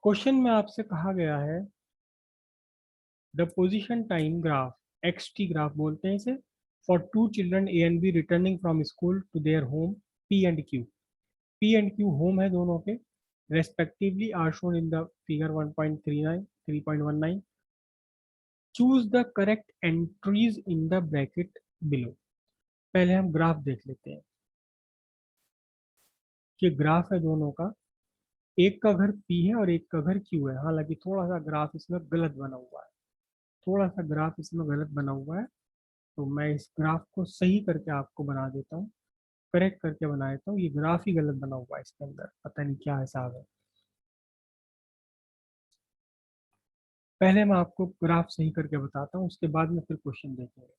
Question में आपसे कहा गया है the position time graph XT graph बोलते हैं इसे for two children A and B returning from school to their home P and Q। P and Q home है दोनों के, respectively are shown in the figure 1.39 3.19। Choose the correct entries in the bracket below. पहले हम graph देख लेते हैं कि graph है दोनों का, एक का घर P है और एक का घर Q है। हालांकि थोड़ा सा ग्राफ इसमें गलत बना हुआ है, थोड़ा सा ग्राफ इसमें गलत बना हुआ है, तो मैं इस ग्राफ को सही करके आपको बना देता हूँ, करेक्ट करके बना देता हूँ। ये ग्राफ ही गलत बना हुआ है, इसके अंदर पता नहीं क्या हिसाब है। पहले मैं आपको ग्राफ सही करके बताता हूँ, उसके बाद में फिर क्वेश्चन देखेंगे।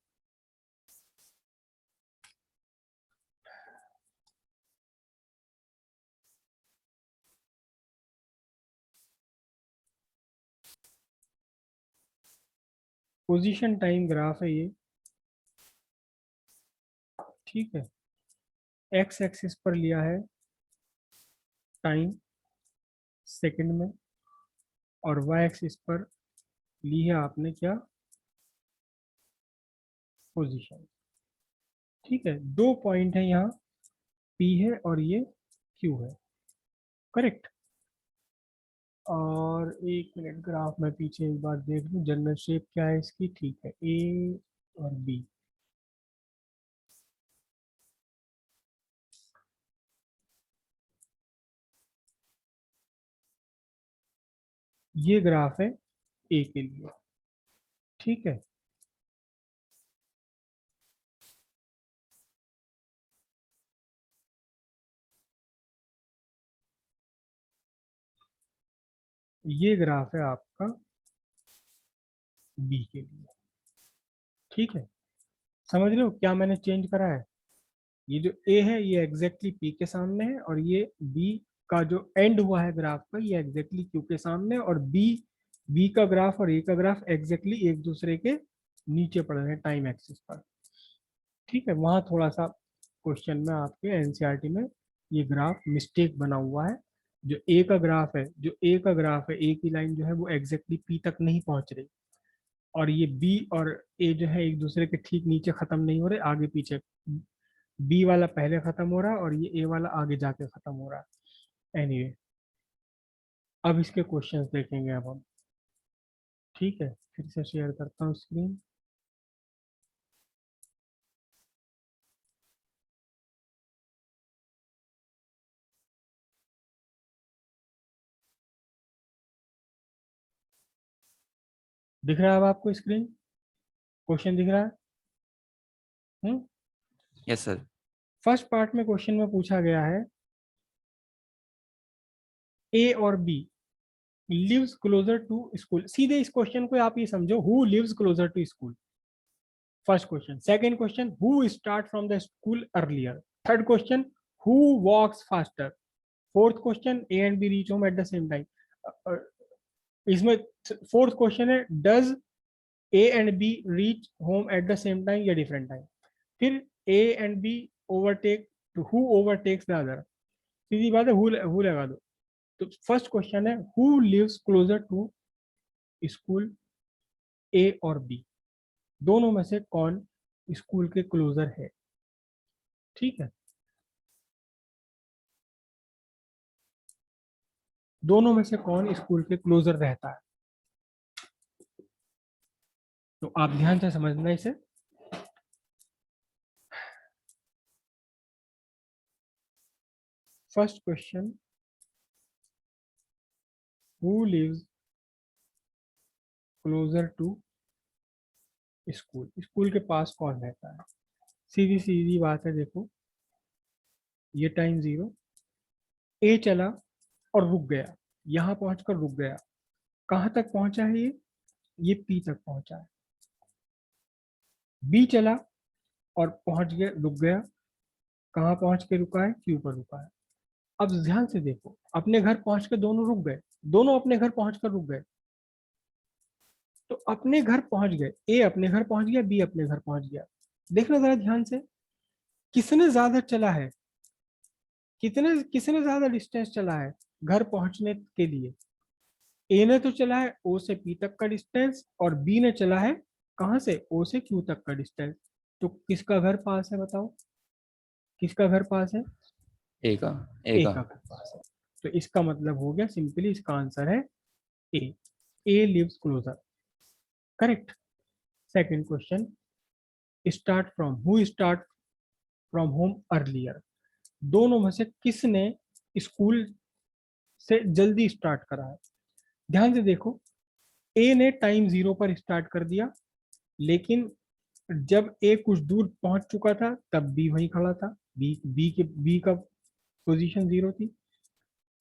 पोजीशन टाइम ग्राफ है ये, ठीक है। एक्स एक्सिस पर लिया है टाइम सेकंड में, और वाई एक्सिस पर ली है आपने क्या, पोजीशन। ठीक है, दो पॉइंट है यहाँ, पी है और ये क्यू है, करेक्ट। और एक मिनट, ग्राफ में पीछे एक बार देख लूँ, जनरल शेप क्या है इसकी, ठीक है, ए और बी। ये ग्राफ है ए के लिए, ठीक है। ये ग्राफ है आपका बी के लिए, ठीक है। समझ रहे हो क्या मैंने चेंज करा है? ये जो ए है ये एग्जैक्टली पी के सामने है, और ये बी का जो एंड हुआ है ग्राफ का, ये एग्जैक्टली क्यू के सामने है, और बी बी का ग्राफ और ए का ग्राफ एग्जैक्टली एक दूसरे के नीचे पड़ रहे हैं टाइम एक्सिस पर, ठीक है। वहाँ थोड़ा सा क्वेश्चन में आपके एनसीईआरटी में ये ग्राफ मिस्टेक बना हुआ है। जो ए का ग्राफ है, जो ए का ग्राफ है, ए की लाइन जो है वो एग्जैक्टली पी तक नहीं पहुंच रही, और ये बी और ए जो है एक दूसरे के ठीक नीचे खत्म नहीं हो रहे, आगे पीछे। बी वाला पहले खत्म हो रहा है और ये ए वाला आगे जाके खत्म हो रहा है। एनीवे, अब इसके क्वेश्चंस देखेंगे अब हम, ठीक है। फिर से शेयर करता हूँ स्क्रीन। दिख रहा है अब आपको स्क्रीन, क्वेश्चन दिख रहा है? Hmm. Yes sir. First part में क्वेश्चन में पूछा गया है ए और B lives closer to school. सीधे इस क्वेश्चन को आप ये समझो, who lives closer to school, first question. Second question, who start from the school earlier. Third question, who walks faster. Fourth question, A and B reach home at the same time. इसमें fourth question है, does A and B reach home at the same time या different time. फिर A and B overtake, to who overtakes the other. सीधी बात है, who लगा दो। तो फर्स्ट क्वेश्चन है, who lives closer to school, A और बी दोनों में से कौन स्कूल के क्लोजर है, ठीक है। दोनों में से कौन स्कूल के क्लोजर रहता है, तो आप ध्यान से समझना इसे। First question, who lives closer to school, school के पास कौन रहता है। सीधी सीधी बात है, देखो ये टाइम जीरो, ए चला और रुक गया, यहां पहुंचकर रुक गया। कहां तक पहुंचा है ये पी तक पहुंचा है। बी चला और पहुंच गया, रुक गया, कहां पहुंच के रुका है, क्यू पर रुका है। अब ध्यान से देखो, अपने घर पहुंच के दोनों रुक गए, दोनों अपने घर पहुंचकर रुक गए। तो अपने घर पहुंच गए, ए अपने घर पहुंच गया, बी अपने घर पहुंच गया। देखना जरा ध्यान से, किसने ज्यादा चला है, कितने किसने ज्यादा डिस्टेंस चला है घर पहुंचने के लिए। ए ने तो चला है ओ से पी तक का डिस्टेंस और बी ने चला है कहां से, ओ से क्यू तक का डिस्टेंस। तो किसका घर पास है बताओ, किसका घर पास है, ए का। ए ए का। का घर पास है। तो इसका मतलब हो गया सिंपली, इसका आंसर है A, A lives closer. Correct. Second question, start from, who start from home earlier. दोनों में से किसने स्कूल से जल्दी स्टार्ट करा है। ध्यान से देखो, ए ने टाइम 0 पर स्टार्ट कर दिया, लेकिन जब ए कुछ दूर पहुंच चुका था तब बी वहीं खड़ा था। बी का पोजीशन 0 थी।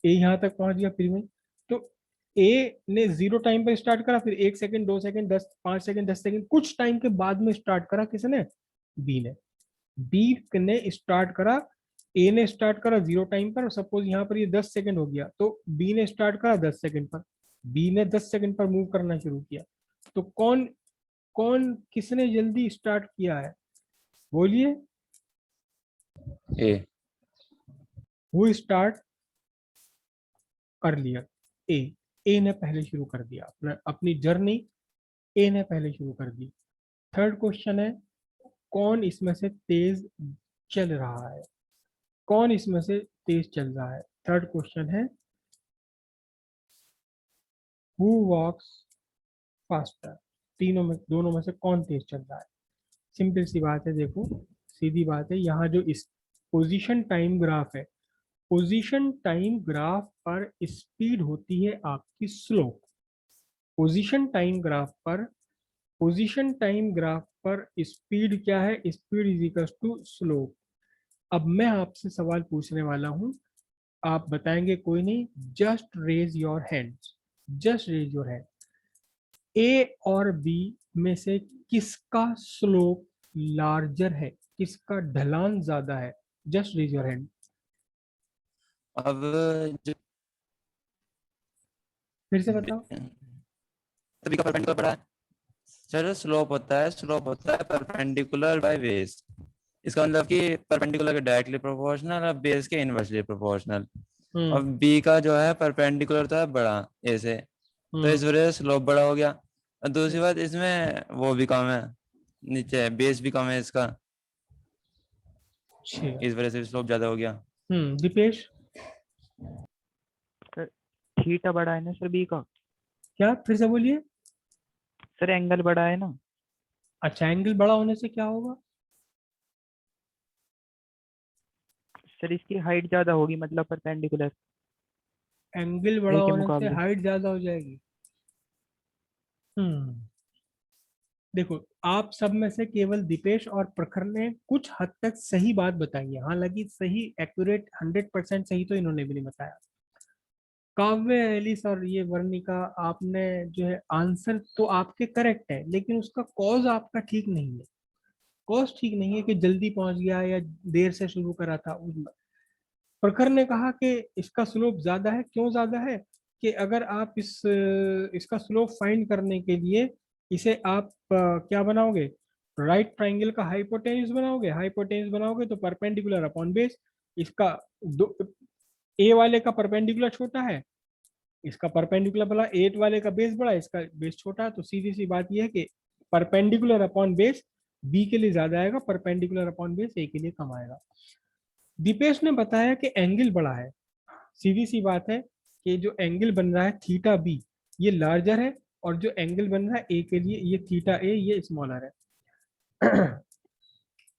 ए यहां तक पहुंच गया फिर वहीं। तो ए ने 0 टाइम पर स्टार्ट करा, फिर 1 सेकंड, 2 सेकंड, 5 सेकंड, 10 सेकंड, कुछ टाइम के बाद में स्टार्ट करा किसने, बी ने। बी ने स्टार्ट करा, ए ने स्टार्ट करा 0 टाइम पर, सपोज यहाँ पर ये 10 सेकंड हो गया, तो बी ने स्टार्ट करा 10 सेकंड पर। बी ने 10 सेकंड पर मूव करना शुरू किया। तो कौन कौन किसने जल्दी स्टार्ट किया है, बोलिए। ए। हु स्टार्ट अर्लियर, ए। ए ने पहले शुरू कर दिया अपनी जर्नी, ए ने पहले शुरू कर दी। थर्ड क्वेश्चन है, कौन इसमें से तेज चल रहा है, कौन इसमें से तेज चल रहा है। थर्ड क्वेश्चन है, हु वॉक्स फास्टर। तीनों में, दोनों में से कौन तेज चल रहा है। सिंपल सी बात है, देखो सीधी बात है, यहाँ जो इस पोजीशन टाइम ग्राफ है, पोजीशन टाइम ग्राफ पर स्पीड होती है आपकी स्लोप। पोजीशन टाइम ग्राफ पर, पोजीशन टाइम ग्राफ पर स्पीड क्या है, speed is equal to slope. अब मैं आपसे सवाल पूछने वाला हूं, आप बताएंगे कोई नहीं, just raise your hand, just raise your hand. A और बी में से किसका स्लोप लार्जर है, किसका ढलान ज्यादा है, जस्ट रेज योर हैंड। अब जो फिर से बताओ। तभी का परपेंडिकुलर पड़ा है सर। स्लोप होता है, स्लोप होता है परपेंडिकुलर बाय बेस। इसका मतलब कि परपेंडिकुलर के डायरेक्टली प्रोपोर्शनल और बेस के इनवर्सली प्रोपोर्शनल। और हम्म बी का जो है परपेंडिकुलर था बड़ा ए से, तो इस हम्म वजह से स्लोप बड़ा हो गया। और दूसरी बात, इसमें वो भी कम है, नीचे बेस भी कम है इसका, अच्छा। इस वजह से स्लोप ज्यादा हो गया। दीपेश। सर थीटा बड़ा है ना सर बी का। क्या, फिर से बोलिए। सर एंगल बड़ा है ना। अच्छा, एंगल बड़ा होने से क्या होगा। सर इसकी हाइट ज्यादा होगी, मतलब परपेंडिकुलर एंगल बड़ा ए के होने से मुकाबले। हाइट ज्यादा हो जाएगी। हम्म देखो, आप सब में से केवल दीपेश और प्रखर ने कुछ हद तक सही बात बताई है, हालांकि सही एक्यूरेट 100% सही तो इन्होंने भी नहीं बताया। काव्य, एलिस और ये वर्णिका, आपने जो है आंसर तो आपके करेक्ट है, लेकिन उसका कॉज आपका ठीक नहीं है। कॉज ठीक नहीं है कि जल्दी पहुंच गया या देर से शुरू करा था। प्रखर ने कहा कि इसका स्लोप ज्यादा है, क्यों ज्यादा है, कि अगर आप इसका स्लोप फाइंड करने के लिए इसे आप क्या बनाओगे, राइट ट्राइंगल का हाइपोटेन्यूज बनाओगे, हाइपोटेन्यूज बनाओगे तो परपेंडिकुलर अपॉन बेस। इसका दो, ए वाले का परपेंडिकुलर छोटा है, इसका परपेंडिकुलर बड़ा, एट वाले का बेस बड़ा, इसका बेस छोटा है, तो सीधी सी बात यह है कि परपेंडिकुलर अपॉन बेस बी के लिए ज्यादा आएगा, परपेंडिकुलर अपॉन बेस ए के लिए कम आएगा। दीपेश ने बताया कि एंगल बड़ा है, सीधी सी बात है कि जो एंगल बन रहा है थीटा बी, ये लार्जर है, और जो एंगल बन रहा है ए के लिए, ये थीटा ए, ये स्मॉलर है।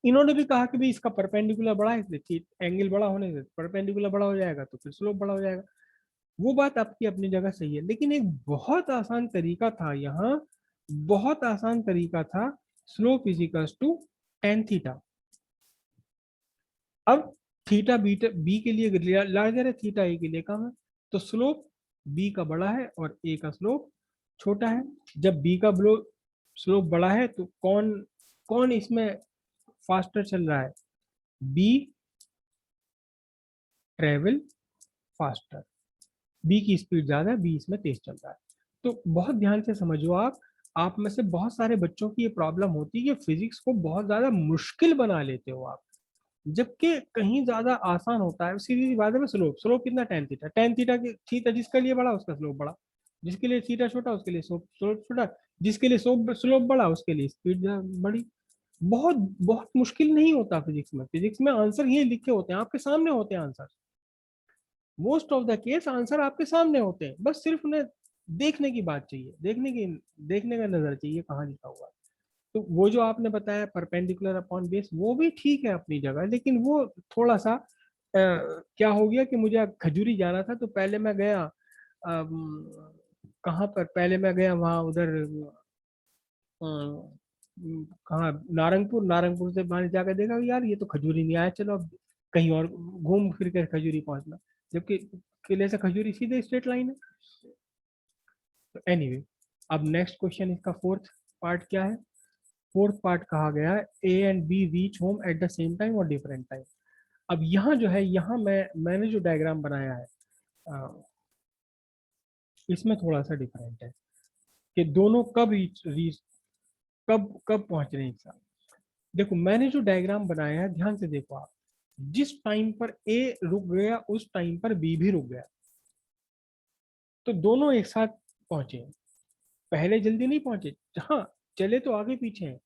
इन्होंने भी कहा कि भाई इसका परपेंडिकुलर बड़ा है, इसलिए एंगल बड़ा होने से परपेंडिकुलर बड़ा हो जाएगा, तो फिर स्लोप बड़ा हो जाएगा। वो बात आपकी अपनी जगह सही है, लेकिन एक बहुत आसान तरीका था यहाँ, बहुत आसान तरीका था, slope is equals to tan theta. अब थीटा बी के लिए लार्जर है, थीटा ए के लिए कम है, तो स्लोप बी का बड़ा है और ए का स्लोप छोटा है। जब बी का स्लोप बड़ा है तो कौन कौन इसमें फास्टर चल रहा है, बी ट्रेवल फास्टर, बी की स्पीड ज्यादा है, बी इसमें तेज चल रहा है। तो बहुत ध्यान से समझो आप में से बहुत सारे बच्चों की ये प्रॉब्लम होती है कि फिजिक्स को बहुत ज्यादा मुश्किल बना लेते हो आप, जबकि कहीं ज्यादा आसान होता है। सीधी सी बात है, स्लोप स्लोप कितना, टेन थीटा, टेन थीटा की थीटा जिसका लिए बड़ा उसका स्लोप बड़ा। जिसके लिए थीटा छोटा उसके लिए स्लोप छोटा, जिसके लिए स्लोप बड़ा उसके लिए स्पीड बड़ी। बहुत बहुत मुश्किल नहीं होता फिजिक्स में। फिजिक्स में आंसर ये लिखे होते हैं, आपके सामने होते हैं answer. Most of the case answer आपके सामने होते हैं, बस सिर्फ उन्हें देखने की बात चाहिए, देखने का नजर चाहिए कहाँ लिखा हुआ है। तो वो जो आपने बताया परपेंडिकुलर अपॉन बेस, वो भी ठीक है अपनी जगह, लेकिन वो थोड़ा सा क्या हो गया कि मुझे खजूरी जाना था, तो पहले मैं गया कहाँ पर, पहले मैं गया वहाँ उधर कहाँ, नारंगपुर। नारंगपुर से बाहर जाकर देखा कि यार ये तो खजूरी नहीं आया, चलो अब कहीं और घूम फिर कर खजूरी पहुंचना, जबकि किले से खजूरी सीधे स्ट्रेट लाइन है। तो एनीवे, अब नेक्स्ट क्वेश्चन, इसका फोर्थ पार्ट क्या है? फोर्थ पार्ट कहा गया है A and B reach home at the same time और डिफरेंट टाइम। अब यहाँ जो है, यहाँ मैंने जो डायग्राम बनाया है इसमें थोड़ा सा डिफरेंट है कि दोनों कब रीच कब कब पहुंच रहे हैं एक साथ। देखो मैंने जो डायग्राम बनाया है, ध्यान से देखो आप, जिस टाइम पर ए रुक गया उस टाइम पर बी भी रुक गया, तो दोनों एक साथ पहुंचे। पहले जल्दी नहीं पहुंचे, हाँ चले तो आगे पीछे हैं।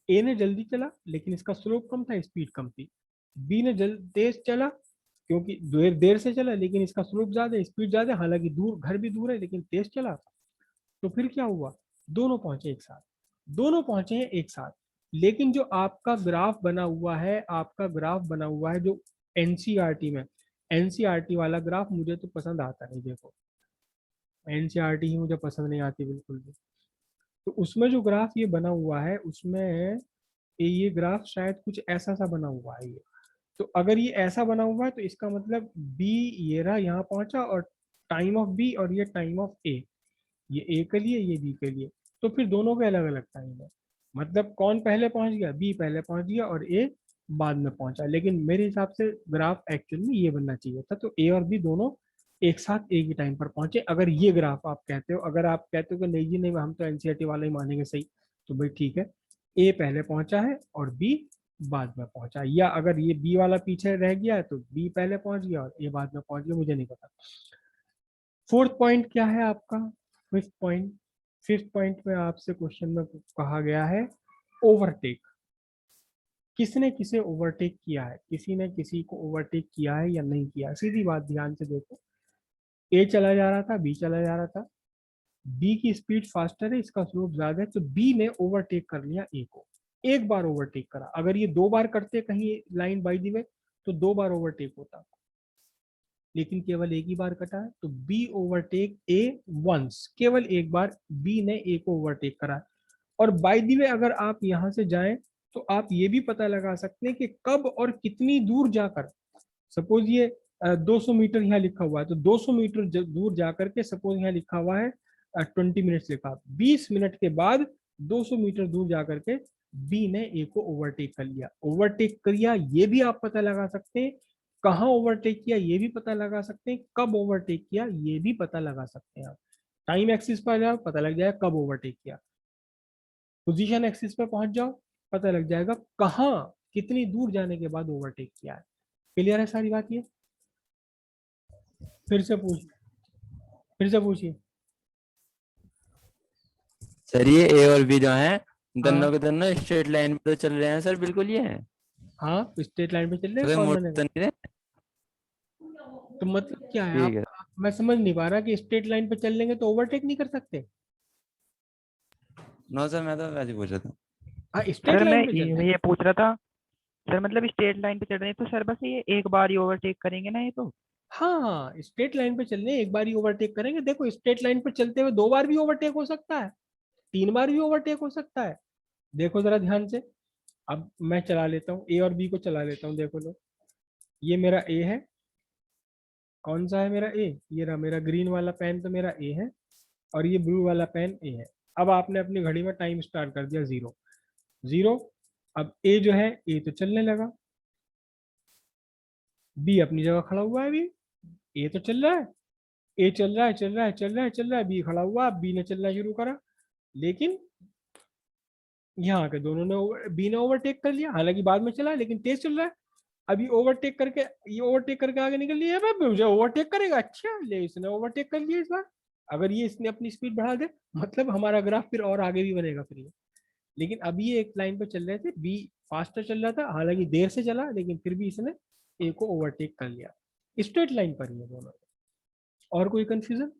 ए ने जल्दी चला लेकिन इसका स्लोप कम था, स्पीड कम थी। बी ने तेज चला क्योंकि देर देर से चला लेकिन इसका स्लोप ज्यादा, स्पीड ज्यादा, हालांकि दूर, घर भी दूर है लेकिन तेज चला। तो फिर क्या हुआ, दोनों पहुंचे एक साथ, दोनों पहुंचे हैं एक साथ। लेकिन जो आपका ग्राफ बना हुआ है, आपका ग्राफ बना हुआ है जो एनसीईआरटी में, एनसीईआरटी वाला ग्राफ मुझे तो पसंद आता नहीं। देखो एनसीईआरटी ही मुझे पसंद नहीं आती बिल्कुल भी। तो उसमें जो ग्राफ ये बना हुआ है उसमें ये ग्राफ शायद कुछ ऐसा सा बना हुआ है ये। तो अगर ये ऐसा बना हुआ है तो इसका मतलब बी ये रहा यहाँ पहुंचा, और टाइम ऑफ बी और ये टाइम ऑफ ए, ये ए के लिए ये बी के लिए, तो फिर दोनों के अलग अलग टाइम है। मतलब कौन पहले पहुंच गया, बी पहले पहुंच गया और ए बाद में पहुंचा। लेकिन मेरे हिसाब से ग्राफ एक्चुअल में ये बनना चाहिए था, तो ए और बी दोनों एक साथ एक ही टाइम पर पहुंचे। अगर ये ग्राफ आप कहते हो, अगर आप कहते हो कि नहीं जी नहीं हम तो एनसीईआरटी वाला ही मानेंगे सही, तो भाई ठीक है, ए पहले पहुंचा है और बी बाद में पहुंचा, या अगर ये बी वाला पीछे रह गया है तो बी पहले पहुंच गया और ए बाद में पहुंच गया, मुझे नहीं पता। फोर्थ पॉइंट क्या है आपका? फिफ्थ पॉइंट, फिफ्थ पॉइंट में आपसे क्वेश्चन में कहा गया है ओवरटेक। किसने किसे ओवरटेक किया है, किसी ने किसी को ओवरटेक किया है या नहीं किया? सीधी बात, ध्यान से देखो, ए चला जा रहा था, बी चला जा रहा था, बी की स्पीड फास्टर है, इसका स्लोप ज्यादा है, तो बी ने ओवरटेक कर लिया ए को, एक बार ओवरटेक करा। अगर ये दो बार करते कहीं लाइन बाई दी वे तो दो बार ओवरटेक होता, लेकिन केवल एक ही बार कटा है, तो बी ओवरटेक ए वंस, केवल एक बार बी ने ए को ओवरटेक करा। और बाय द वे अगर आप यहां से जाएं तो आप ये भी पता लगा सकते हैं कि कब और कितनी दूर जाकर, सपोज ये 200 मीटर यहाँ लिखा हुआ है, तो 200 मीटर दूर जाकर के, सपोज यहाँ लिखा हुआ है 20 मिनट्स लिखा, 20 मिनट के बाद 200 मीटर दूर जाकर के बी ने ए को ओवरटेक कर लिया। ओवरटेक किया ये भी आप पता लगा सकते हैं, कहाँ ओवरटेक किया ये भी पता लगा सकते हैं, कब ओवरटेक किया ये भी पता लगा सकते हैं। आप टाइम एक्सिस पर जाओ पता लग जाएगा कब ओवरटेक किया, पोजीशन एक्सिस पे पहुंच जाओ पता लग जाएगा कहाँ कितनी दूर जाने के बाद ओवरटेक किया है। क्लियर है सारी बात? ये फिर से पूछ, फिर से पूछिए। सर ये ए और बी जो हैं दोनों हाँ के दोनों स्ट्रेट लाइन पे चल रहे हैं सर, बिल्कुल ये हैं, हाँ, स्ट्रेट लाइन पे चल रहे हैं, कोई कौन मुड़ मानेगा? तो नहीं रहे। तो मतलब क्या है ठीक आप, है। मैं समझ नहीं पा रहा कि स्ट्रेट लाइन पे चल लेंगे तो ओवरटेक नहीं कर सकते? नो सर मैं तो वैसे ही पूछ रहा था। हाँ स्ट्रेट सर मैं लाइन पे चल रहे हैं। ये पूछ रहा था सर, मतलब स्ट्रेट लाइन पे चल रहे हैं तो सर बस ये एक बार ही ओवरटेक करेंगे ना ये तो? हाँ हाँ स्ट्रेट लाइन पे चल रहे हैं, एक बार ही ओवरटेक करेंगे। देखो स्ट्रेट लाइन पे चलते हुए दो बार भी ओवरटेक हो सकता है, तीन बार भी ओवरटेक हो सकता है। देखो जरा ध्यान से, अब मैं चला लेता हूँ ए और बी को चला लेता हूँ। देखो लो, ये मेरा ए है, कौन सा है मेरा ए, ये रहा मेरा ग्रीन वाला पेन, तो मेरा ए है, और ये ब्लू वाला पेन ए है। अब आपने अपनी घड़ी में टाइम स्टार्ट कर दिया 0 0। अब ए जो है, ए तो चलने लगा, बी अपनी जगह खड़ा हुआ है अभी, ए तो चल रहा है, ए चल रहा है चल रहा है चल रहा है चल रहा है, बी खड़ा हुआ, बी ने चलना शुरू करा, लेकिन यहाँ के दोनों ने, बी ने ओवरटेक कर लिया, हालांकि बाद में चला लेकिन तेज चल रहा है। अभी ओवरटेक करके, ये ओवरटेक करके आगे निकल लिया, मुझे ओवरटेक करेगा, अच्छा ले इसने ओवरटेक कर लिया इस बार। अगर ये इसने अपनी स्पीड बढ़ा दे मतलब हमारा ग्राफ फिर और आगे भी बनेगा फिर ये। लेकिन अभी ये एक लाइन पे चल रहे थे, बी फास्टर चल रहा था, हालांकि देर से चला लेकिन फिर भी इसने ए को ओवरटेक कर लिया। स्ट्रेट लाइन पर ही है दोनों। और कोई कंफ्यूजन?